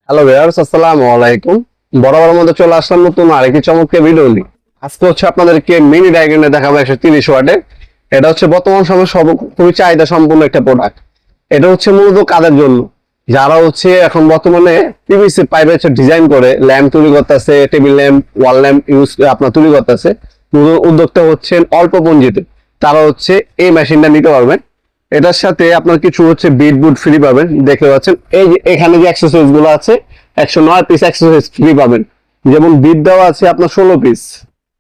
Hello viewers, আসসালামু আলাইকুম। বরাবর মধ্যে চলে আসলাম নতুন আরেকটি চমৎকার ভিডিও নিয়ে। আজকে হচ্ছে আপনাদেরকে মিনি ডায়াগ্রামে দেখাবো 130 ওয়াটে। এটা হচ্ছে বর্তমান সময়ে খুবই চাহিদা সম্পূর্ণ একটা প্রোডাক্ট। এটা হচ্ছে মূলত কাদের জন্য, যারা হচ্ছে এখন বর্তমানে পিভিসি পাইপের ডিজাইন করে ল্যাম্প তৈরি করতেছে, টেবিল ল্যাম্প, ওয়াল ল্যাম্প ইউজ আপনার তৈরি করতেছে। উদ্যোক্তা হচ্ছেন অল্প পুঁজিতে, তারা হচ্ছে এই মেশিনটা নিতে পারবেন। এটার সাথে আপনার কিছু হচ্ছে বিট বুট ফ্রি পাবেন, দেখতে পাচ্ছেন। এই যে এখানে যে অ্যাক্সেসরিজ গুলো আছে 109 পিস অ্যাক্সেসরিজ ফ্রি পাবেন। যেমন বিট দেওয়া আছে আপনার 16 পিস,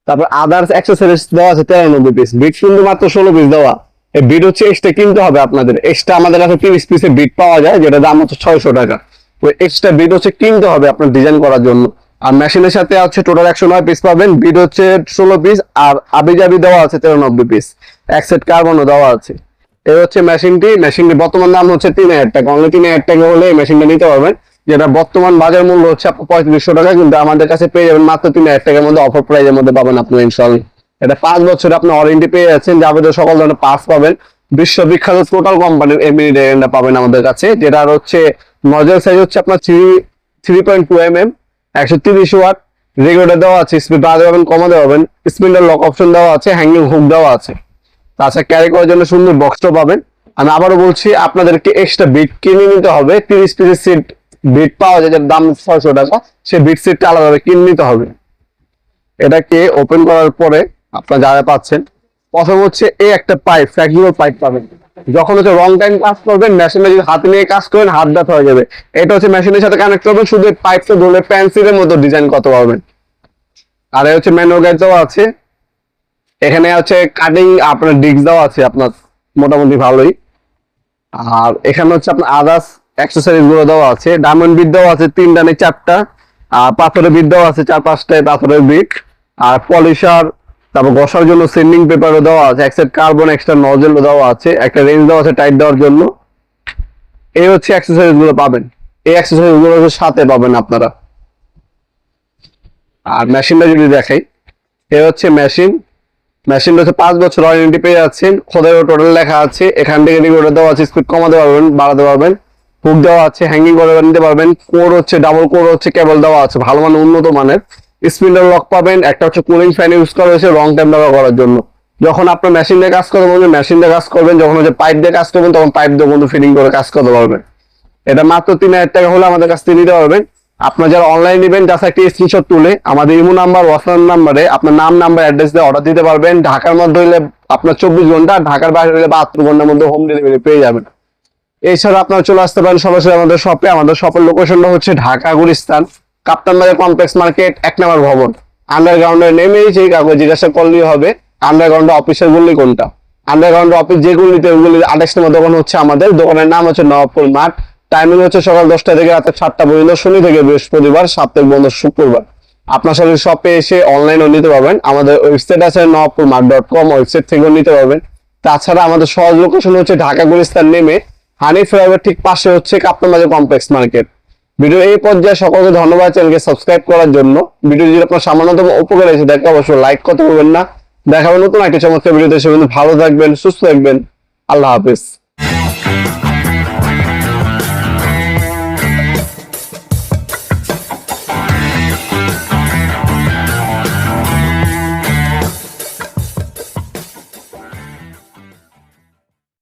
তারপর আদার্স অ্যাক্সেসরিজ দেওয়া আছে 93 পিস। বিট কিন্তু মাত্র 16 পিস দেওয়া। এই বিট হচ্ছে এক্সট্রা কিনতে হবে আপনাদের। এক্সট্রা আমাদের কাছে 30 পিসের বিট পাওয়া যায়, যেটা দাম হচ্ছে 600 টাকা। ওই এক্সট্রা বিট হচ্ছে কিনতে হবে আপনার ডিজাইন করার জন্য। আর মেশিনের সাথে হচ্ছে টোটাল 109 পিস পাবেন। বিট হচ্ছে 16 পিস, আর আবিজাবি দেওয়া আছে 93 পিস। এক সেট কার্বনও দেওয়া আছে। এই হচ্ছে মেশিনটি বর্তমান দাম হচ্ছে 3000 টাকা। অনলি 3000 টাকা হলে এই মেশিনটা নিতে পারবেন, যেটা বর্তমান বাজার মূল্য হচ্ছে আপনার 3500 টাকা, কিন্তু আমাদের কাছে পেয়ে যাবেন মাত্র 3000 টাকার মধ্যে। অফার প্রাইজের মধ্যে পাবেন আপনার ইনশাআল্লাহ। এটা 5 বছর আপনি ওয়ারেন্টি পেয়ে যাচ্ছেন, যাবতীয় সকল ধরনের পার্টস পাবেন। বিশ্ববিখ্যাত টোটাল কোম্পানির এই মিনি ডায়াগ্রামটা পাবেন আমাদের কাছে, যেটা হচ্ছে নজল সাইজ হচ্ছে আপনার 3.2 mm, 130 ওয়াট। রেগুলেটর দেওয়া আছে, স্পিড বাড়াতে পারবেন, কমাতে পারবেন। স্পিন্ডার লক অপশন দেওয়া আছে, হ্যাঙ্গিং হুক দেওয়া আছে। তাছাড়া ক্যারি করার জন্য সুন্দর বক্সটা পাবেন। আমি আবারও বলছি, আপনাদেরকে এক্সট্রা বিট কিনে নিতে হবে। 30 পিসের সিট বিট পাওয়া যায়, যার দাম 600 টাকা। সেই বিট সিটটা আলাদাভাবে কিনে নিতে হবে। এটাকে ওপেন করার পরে আপনারা যারা পাচ্ছেন, প্রথম হচ্ছে এই একটা পাইপ, ফ্লেক্সিবল পাইপ পাবেন। যখন হচ্ছে রং টাইম কাজ করবেন, মেশিনে যদি হাতে নিয়ে কাজ করেন হাত ব্যথা হয়ে যাবে। এটা হচ্ছে মেশিনের সাথে কানেক্ট করবেন, শুধু পাইপটা ধরলে পেন্সিলের মতো ডিজাইন করতে পারবেন। আর এই হচ্ছে ম্যানুয়াল গাইড দেওয়া আছে। এখানে হচ্ছে কাটিং আপনার ডিস্ক দেওয়া আছে আপনার, মোটামুটি ভালোই। আর এখানে হচ্ছে আপনার আদার্স অ্যাক্সেসরিজ গুলো দেওয়া আছে। ডায়মন্ড বিট দেওয়া আছে 3 ডানে 4টা, আর পাথরের বিট দেওয়া আছে 4-5টায় পাথরের বিট। আর পলিশার, তারপর ঘষার জন্য সেন্ডিং পেপারও দেওয়া আছে। এক সেট কার্বন এক্সট্রা নজেলও দেওয়া আছে। একটা রেঞ্জ দেওয়া আছে টাইট দেওয়ার জন্য। এই হচ্ছে অ্যাক্সেসরিজ গুলো পাবেন। এই অ্যাক্সেসরিজ গুলো সাথে পাবেন আপনারা। আর মেশিনটা যদি দেখাই, এই হচ্ছে মেশিনটা হচ্ছে 5 বছর ওয়ারেন্টি পেয়ে যাচ্ছেন। খোদাই টোটাল লেখা আছে। এখান থেকে রেগুলেটর দেওয়া আছে, স্পিড কমাতে পারবেন, বাড়াতে পারবেন। হুক দেওয়া আছে, হ্যাঙ্গিং করে নিতে পারবেন। কোর হচ্ছে ডাবল কোর হচ্ছে কেবল দেওয়া আছে, ভালো মানের, উন্নত মানের। স্পিন্ডার লক পাবেন। একটা হচ্ছে কুলিং ফ্যান ইউজ করা হয়েছে রং টাইম ব্যবহার করার জন্য। যখন আপনার মেশিন দিয়ে কাজ করতে বলবেন মেশিন দিয়ে কাজ করবেন, যখন হচ্ছে পাইপ দিয়ে কাজ করবেন তখন পাইপ দিয়ে বন্ধু ফিটিং করে কাজ করতে পারবেন। এটা মাত্র 3000 টাকা হলে আমাদের কাছ থেকে নিতে পারবেন। আপনার যারা অনলাইন নেবেন, জাস্ট একটা স্ক্রিনশট তুলে আমাদের ইমো নাম্বার, হোয়াটসঅ্যাপ নাম্বারে আপনার নাম, নাম্বার, অ্যাড্রেস দিয়ে অর্ডার দিতে পারবেন। ঢাকার মধ্যে হলে আপনার 24 ঘন্টা, ঢাকার বাইরে হলে 72 ঘন্টার মধ্যে হোম ডেলিভারি পেয়ে যাবেন। এছাড়া আপনারা চলে আসতে পারেন সরাসরি আমাদের শপে। আমাদের শপের লোকেশনটা হচ্ছে ঢাকা গুলিস্তান, কাপ্তান বাজার কমপ্লেক্স মার্কেট, 1 নম্বর ভবন। আন্ডারগ্রাউন্ডে নেমেই সেই কাগজ জিজ্ঞাসা করলেই হবে আন্ডারগ্রাউন্ড অফিসের গুলি কোনটা। আন্ডারগ্রাউন্ড অফিস যেগুলিতে, ওইগুলি 28 নম্বর দোকান হচ্ছে আমাদের। দোকানের নাম হচ্ছে নবাবপুর মাঠ। টাইমিং হচ্ছে সকাল 10টা থেকে রাতে 7টা পর্যন্ত, শনি থেকে বৃহস্পতিবার, সাপ্তাহিক বন্ধ শুক্রবার। আপনার সাথে শপে এসে অনলাইনও নিতে পারবেন। আমাদের ওয়েবসাইট আছে nawapurmart.com, ওয়েবসাইট থেকেও নিতে পারবেন। তাছাড়া আমাদের সহজ লোকেশন হচ্ছে ঢাকা গুলিস্তান নেমে হানি ফ্লাইওভার ঠিক পাশে হচ্ছে কাপ্তান বাজার কমপ্লেক্স মার্কেট। ভিডিও এই পর্যায়ে সকলকে ধন্যবাদ চ্যানেলকে সাবস্ক্রাইব করার জন্য। ভিডিও যদি আপনার সামান্যতম উপকার এসে দেখে অবশ্যই লাইক করতে ভুলবেন না। দেখাবেন নতুন একটা চমৎকার ভিডিওতে। সে ভালো থাকবেন, সুস্থ থাকবেন। আল্লাহ হাফেজ।